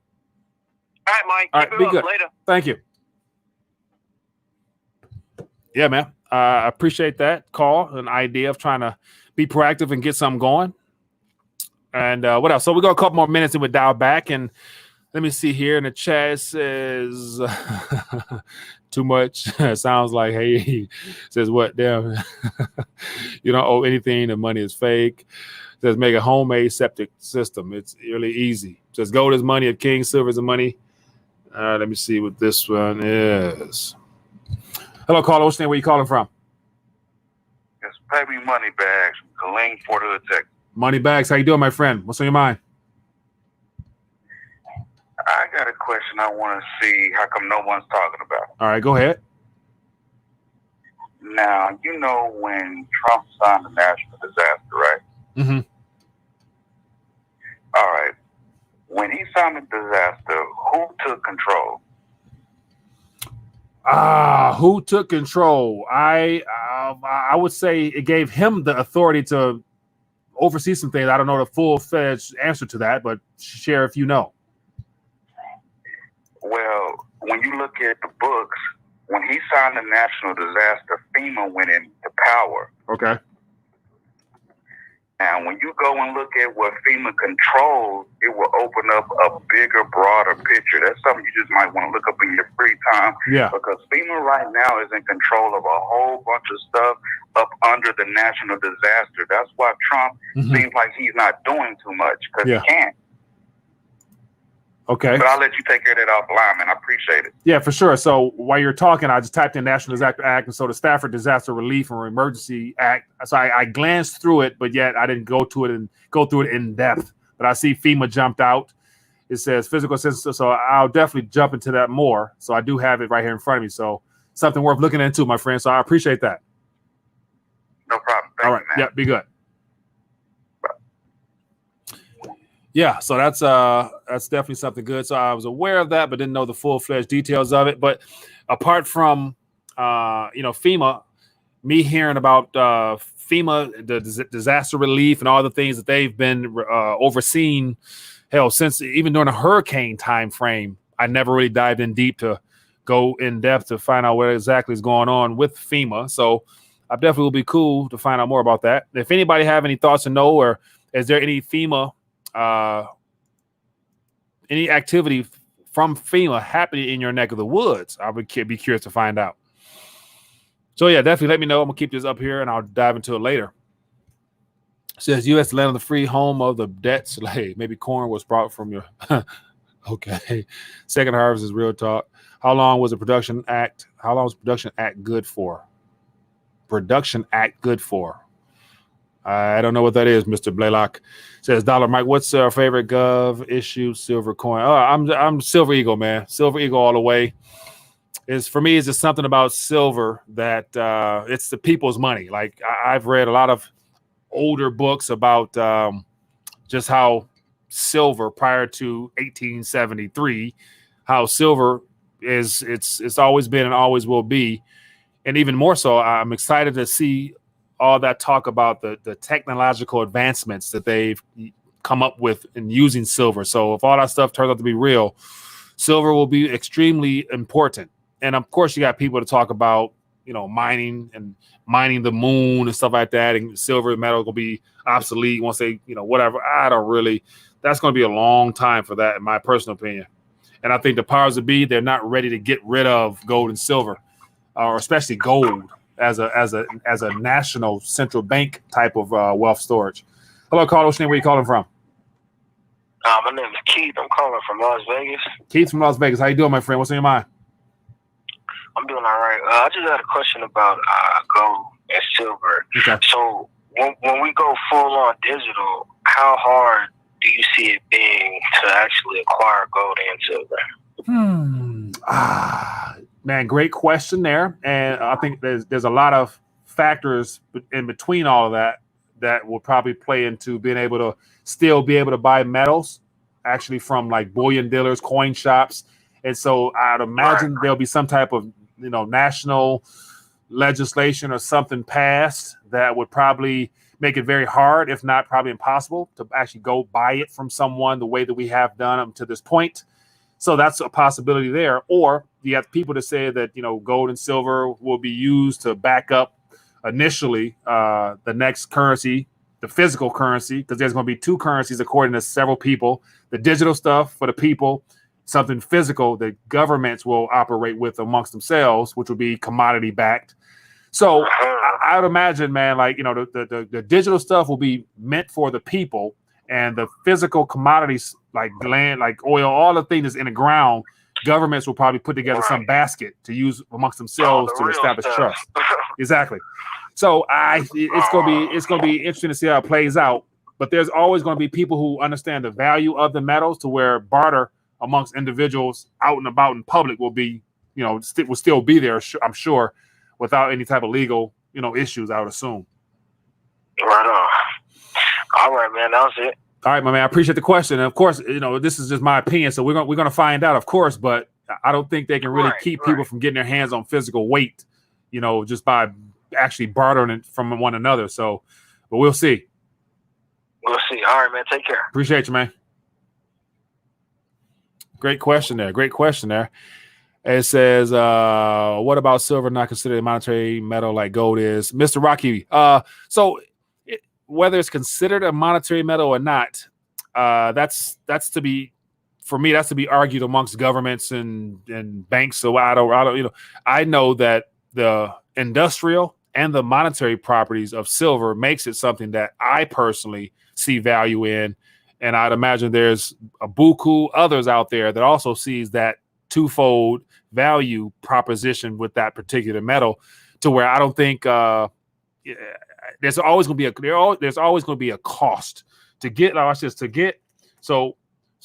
All right, Mike. All right, keep be it good. up later. Thank you. Yeah, man. I appreciate that call, an idea of trying to be proactive and get something going. And what else? So we got a couple more minutes and we'll dial back. And let me see here in the chat. It says too much. Sounds like, hey, it says what? Damn. You don't owe anything. The money is fake. It says make a homemade septic system. It's really easy. It says gold is money. If king, silver is the money. Let me see what this one is. Hello, caller. What's your name? Where you calling from? It's Baby Money Bags from Killeen, Fort Hood, Texas. Money Bags. How you doing, my friend? What's on your mind? I got a question I want to see how come no one's talking about. All right, go ahead. Now, you know when Trump signed the national disaster, right? Mm-hmm. All right. When he signed the disaster, who took control? Who took control? I would say it gave him the authority to oversee some things. I don't know the full-fledged answer to that, but share if you know. Well, when you look at the books, when he signed the national disaster, FEMA went into power. Okay. And when you go and look at what FEMA controls, it will open up a bigger, broader picture. That's something you just might want to look up in your free time. Yeah. Because FEMA right now is in control of a whole bunch of stuff up under the national disaster. That's why Trump seems like he's not doing too much, because he can't. Okay. But I'll let you take care of that offline, man. I appreciate it. Yeah, for sure. So while you're talking, I just typed in National Disaster Act, and so the Stafford Disaster Relief and Emergency Act. So I glanced through it, but yet I didn't go through it in depth. But I see FEMA jumped out. It says physical assistance, so I'll definitely jump into that more. So I do have it right here in front of me. So something worth looking into, my friend. So I appreciate that. No problem. Thank All right. you, man. Yeah, be good. Yeah, so that's definitely something good. So I was aware of that, but didn't know the full-fledged details of it. But apart from FEMA, me hearing about FEMA, the disaster relief, and all the things that they've been overseeing, hell, since even during a hurricane time frame, I never really dived in deep to go in depth to find out what exactly is going on with FEMA. So I definitely will be cool to find out more about that. If anybody have any thoughts to know, or is there any FEMA any activity from FEMA happening in your neck of the woods, I would be curious to find out. So yeah, definitely let me know. I'm gonna keep this up here and I'll dive into it later. It says U.S. land of the free, home of the debt slave. Maybe corn was brought from your okay. Second harvest is real talk. How long was the Production Act? How long was the Production Act good for? Production Act good for? I don't know what that is, Mr. Blaylock. Says Dollar Mike, what's our favorite gov issue? Silver coin. Oh, I'm Silver Eagle, man. Silver Eagle all the way. For me, it's just something about silver that it's the people's money. Like I've read a lot of older books about just how silver prior to 1873, how silver it's always been and always will be And even more so, I'm excited to see all that talk about the technological advancements that they've come up with in using silver. So if all that stuff turns out to be real, silver will be extremely important. And of course, you got people to talk about, mining the moon and stuff like that. And silver metal will be obsolete once they, whatever. That's going to be a long time for that, in my personal opinion. And I think the powers that be, they're not ready to get rid of gold and silver, or especially gold as a national central bank type of wealth storage. Hello, caller. What's your name? Where you calling from? My name is Keith. I'm calling from Las Vegas. Keith from Las Vegas. How you doing, my friend? What's on your mind? I'm doing all right. I just had a question about gold and silver. Okay. So when we go full on digital, how hard do you see it being to actually acquire gold and silver? Man, great question there. And I think there's a lot of factors in between all of that will probably play into being able to still be able to buy metals actually from like bullion dealers, coin shops. And so I'd imagine there'll be some type of, national legislation or something passed that would probably make it very hard, if not probably impossible, to actually go buy it from someone the way that we have done up to this point. So that's a possibility there. Or you have people to say that, gold and silver will be used to back up initially the next currency, the physical currency, because there's going to be two currencies according to several people: the digital stuff for the people, something physical that governments will operate with amongst themselves, which will be commodity backed. So I would imagine, man, like, the digital stuff will be meant for the people, and the physical commodities like land, like oil, all the things that's in the ground, governments will probably put together some basket to use amongst themselves to establish trust. Exactly. So it's gonna be interesting to see how it plays out. But there's always going to be people who understand the value of the metals, to where barter amongst individuals out and about in public will be, will still be there, I'm sure, without any type of legal, issues, I would assume. Right on. All right, man. That was it. All right, my man. I appreciate the question. And of course, this is just my opinion, so we're gonna find out, of course. But I don't think they can really keep people from getting their hands on physical weight, just by actually bartering it from one another. So, but we'll see. We'll see. All right, man. Take care. Appreciate you, man. Great question there. It says, what about silver not considered a monetary metal like gold is? Mr. Rocky. Whether it's considered a monetary metal or not, that's to be argued amongst governments and banks. So I don't, I know that the industrial and the monetary properties of silver makes it something that I personally see value in. And I'd imagine there's a buku others out there that also sees that twofold value proposition with that particular metal, to where I don't think there's always going to be a cost to get. So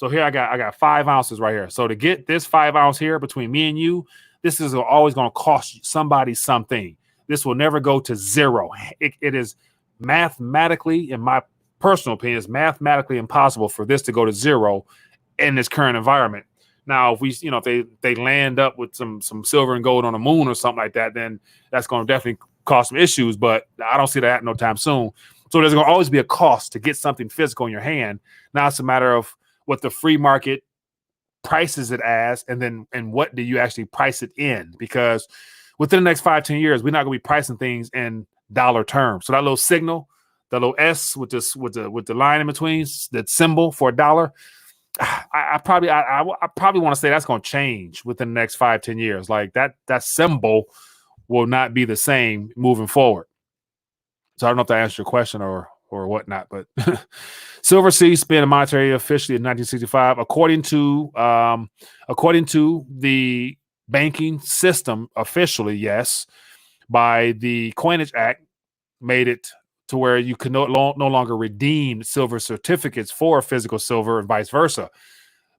here I got 5 ounces right here. So to get this 5 ounce here between me and you, this is always going to cost somebody something. This will never go to zero. It is mathematically, in my personal opinion, it's mathematically impossible for this to go to zero in this current environment. Now, if they land up with some silver and gold on the moon or something like that, then that's going to definitely cause some issues. But I don't see that no time soon. So there's going to always be a cost to get something physical in your hand. Now it's a matter of what the free market prices it as, and what do you actually price it in? Because within the next 5-10 years, we're not going to be pricing things in dollar terms. So that little signal, the little S with the line in between, that symbol for a dollar, I probably want to say that's going to change within the next 5-10 years. Like that symbol will not be the same moving forward. So I don't know if that answers your question or whatnot, but silver ceased being a monetary officially in 1965, according to the banking system officially, yes, by the Coinage Act, made it to where you could no longer redeem silver certificates for physical silver and vice versa.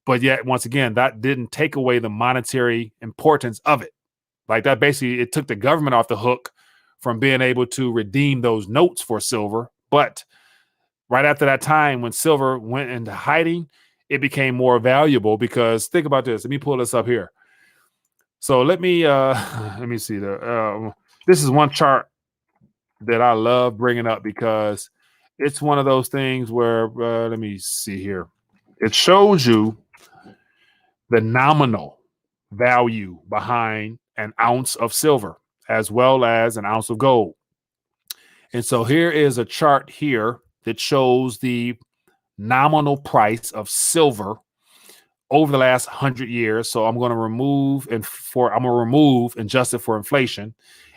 But yet, once again, that didn't take away the monetary importance of it. Like that, basically, it took the government off the hook from being able to redeem those notes for silver. But right after that time, when silver went into hiding, it became more valuable, because think about this. Let me pull this up here. So let me see there. This is one chart that I love bringing up because it's one of those things where, let me see here. It shows you the nominal value behind an ounce of silver as well as an ounce of gold. And so here is a chart here that shows the nominal price of silver over the last 100 years. So I'm going to remove and adjust it for inflation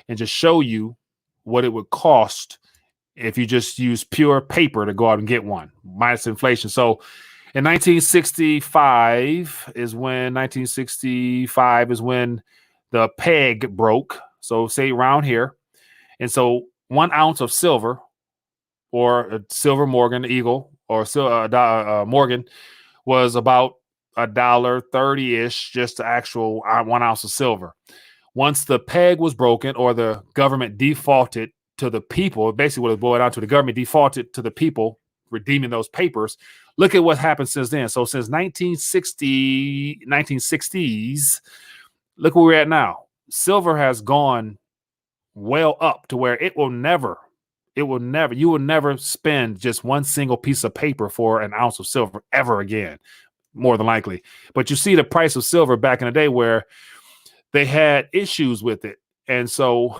and just show you what it would cost if you just use pure paper to go out and get one minus inflation. So in 1965 is when the peg broke. So say around here. And so 1 ounce of silver or a silver Morgan Eagle or Morgan was about $1.30-ish, just the actual 1 ounce of silver. Once the peg was broken or the government defaulted to the people, basically what it boiled down to, the government defaulted to the people redeeming those papers. Look at what happened since then. So since 1960s, look where we're at now. Silver has gone well up to where you will never spend just one single piece of paper for an ounce of silver ever again, more than likely. But you see the price of silver back in the day where they had issues with it. And so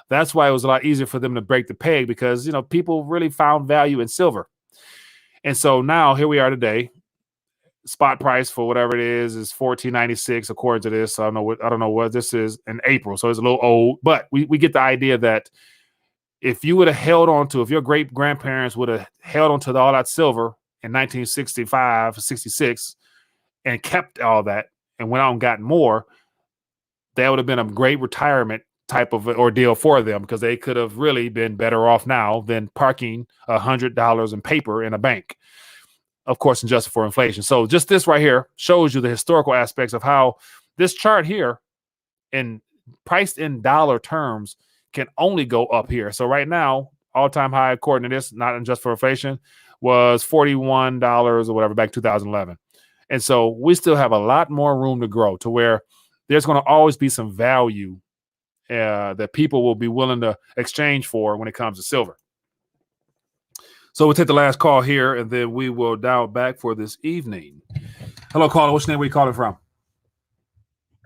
that's why it was a lot easier for them to break the peg because, people really found value in silver. And so now here we are today. Spot price for whatever it is $14.96 according to this. I don't know what this is in April, so it's a little old, but we get the idea that if you would have if your great grandparents would have held on to all that silver in 1965, 66, and kept all that and went out and got more, that would have been a great retirement type of ordeal for them because they could have really been better off now than parking $100 in paper in a bank. Of course, adjusted for inflation. So just this right here shows you the historical aspects of how this chart here priced in dollar terms can only go up here. So right now, all-time high, according to this, not adjusted for inflation, was $41 or whatever back 2011. And so we still have a lot more room to grow to where there's going to always be some value that people will be willing to exchange for when it comes to silver. So we'll take the last call here, and then we will dial back for this evening. Hello, caller. What's your name? Where you calling from?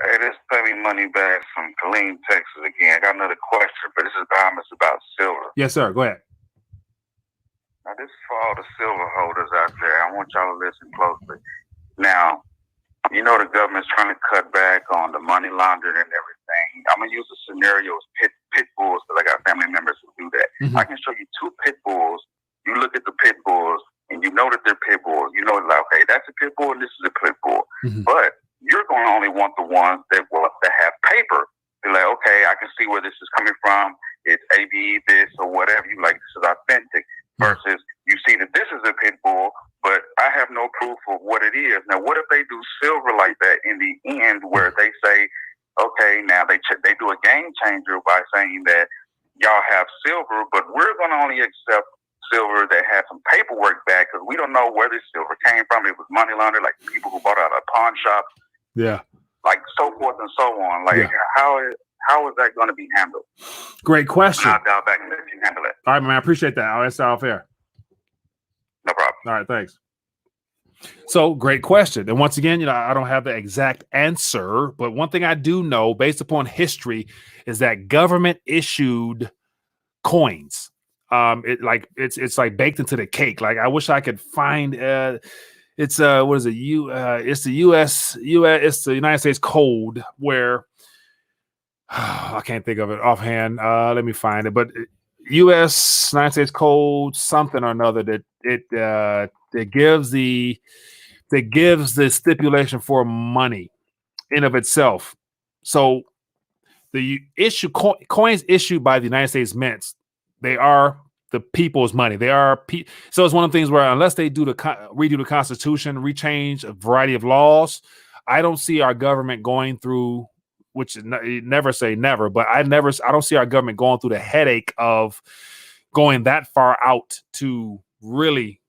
Hey, this is Pay Me Money Back from Killeen, Texas again. I got another question, but this is about silver. Yes, sir. Go ahead. Now, this is for all the silver holders out there. I want y'all to listen closely. Now, the government's trying to cut back on the money laundering and everything. I'm going to use a scenario as pit bulls because I got family members who do that. Mm-hmm. I can show you 2 pit bulls. You look at the pit bulls and you know that they're pit bulls. You know, like, okay, that's a pit bull and this is a pit bull. Mm-hmm. But you're going to only want the ones that have paper. You're like, okay, I can see where this is coming from. It's AB this or whatever. You like, this is authentic. Versus you see that this is a pit bull, but I have no proof of what it is. Now, what if they do silver like that in the end where they say, okay, now they do a game changer by saying that y'all have silver, but we're going to only accept silver that has some paperwork back because we don't know where this silver came from. It was money laundered, like people who bought out a pawn shop. Yeah. Like so forth and so on. Like how is that going to be handled? Great question. I'll dial back and let you handle it. All right, man. I appreciate that. I'll answer off air. No problem. All right, thanks. So great question. And once again, I don't have the exact answer, but one thing I do know based upon history is that government issued coins. It's like baked into the cake. Like I wish I could find it's what is it? It's the it's the United States Code where I can't think of it offhand. Let me find it. But United States Code something or another that gives the stipulation for money in of itself. So the coins issued by the United States Mints, they are the people's money. They are so it's one of the things where unless they do redo the Constitution, rechange a variety of laws, I don't see our government going through. Which never say never, but I don't see our government going through the headache of going that far out to really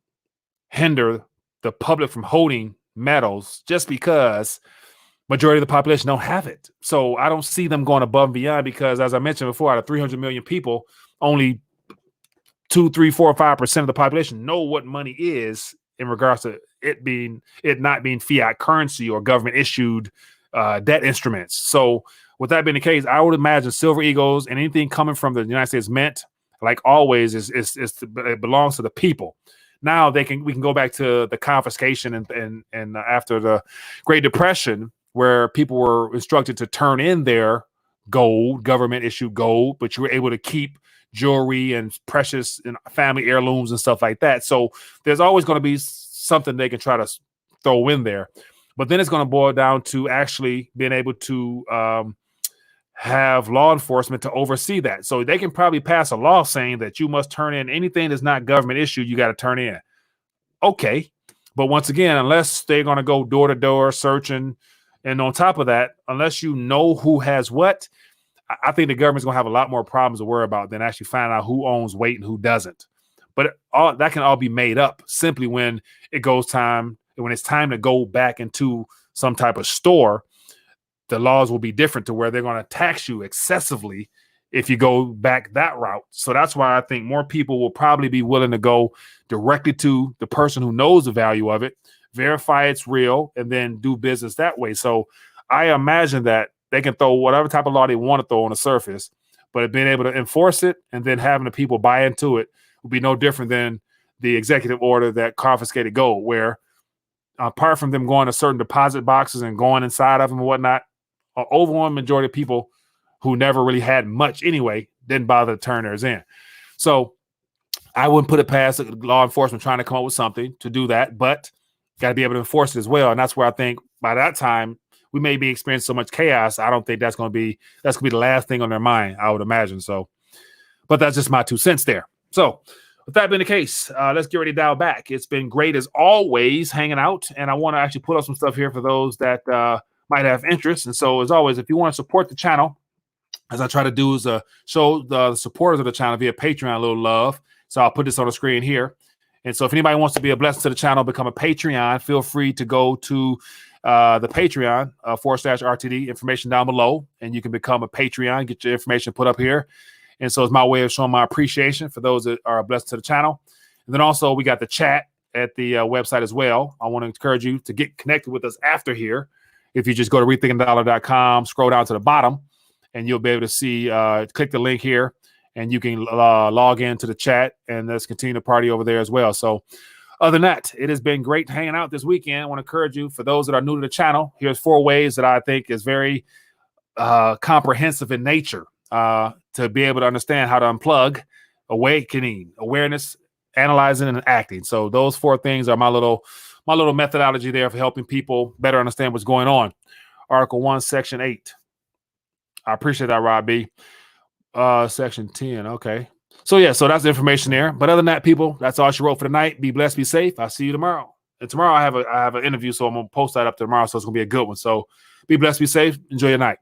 hinder the public from holding metals just because majority of the population don't have it. So I don't see them going above and beyond because, as I mentioned before, out of 300 million people, only 2, 3, 4, 5% of the population know what money is in regards to it not being fiat currency or government issued debt instruments. So with that being the case, I would imagine Silver Eagles and anything coming from the United States Mint, like always, it belongs to the people. Now we can go back to the confiscation and after the Great Depression, where people were instructed to turn in their gold, government issued gold, but you were able to keep jewelry and precious and family heirlooms and stuff like that. So there's always going to be something they can try to throw in there. But then it's going to boil down to actually being able to have law enforcement to oversee that. So they can probably pass a law saying that you must turn in anything that's not government issued, you got to turn in. Okay. But once again, unless they're going to go door to door searching, and on top of that, unless you know who has what, I think the government's going to have a lot more problems to worry about than actually finding out who owns weight and who doesn't. But that can all be made up simply when it's time to go back into some type of store. The laws will be different to where they're going to tax you excessively if you go back that route. So that's why I think more people will probably be willing to go directly to the person who knows the value of it, verify it's real, and then do business that way. So I imagine that they can throw whatever type of law they want to throw on the surface, but being able to enforce it and then having the people buy into it will be no different than the executive order that confiscated gold, where apart from them going to certain deposit boxes and going inside of them and whatnot, an overwhelming majority of people who never really had much anyway didn't bother to turn theirs in. So I wouldn't put it past law enforcement trying to come up with something to do that, but got to be able to enforce it as well. And that's where I think by that time we may be experiencing so much chaos. I don't think that's going to be the last thing on their mind, I would imagine. So, but that's just my 2 cents there. So with that being the case, let's get ready to dial back. It's been great as always hanging out. And I want to actually put up some stuff here for those that might have interest. And so as always, if you want to support the channel, as I try to do is show the supporters of the channel via Patreon a little love. So I'll put this on the screen here. And so if anybody wants to be a blessing to the channel, become a Patreon, feel free to go to the Patreon /RTD, information down below, and you can become a Patreon, get your information put up here. And so it's my way of showing my appreciation for those that are a blessing to the channel. And then also we got the chat at the website as well. I want to encourage you to get connected with us after here. If you just go to rethinkingdollar.com, scroll down to the bottom, and you'll be able to see, click the link here, and you can log into the chat, and let's continue the party over there as well. So other than that, it has been great hanging out this weekend. I want to encourage you, for those that are new to the channel, here's 4 ways that I think is very comprehensive in nature to be able to understand how to unplug, awakening, awareness, analyzing, and acting. So those 4 things are my little methodology there for helping people better understand what's going on. Article 1, Section 8. I appreciate that, Rob B. Section 10. Okay. So yeah, so that's the information there. But other than that, people, that's all she wrote for tonight. Be blessed, be safe. I'll see you tomorrow. And tomorrow I have an interview, so I'm gonna post that up tomorrow. So it's gonna be a good one. So be blessed, be safe. Enjoy your night.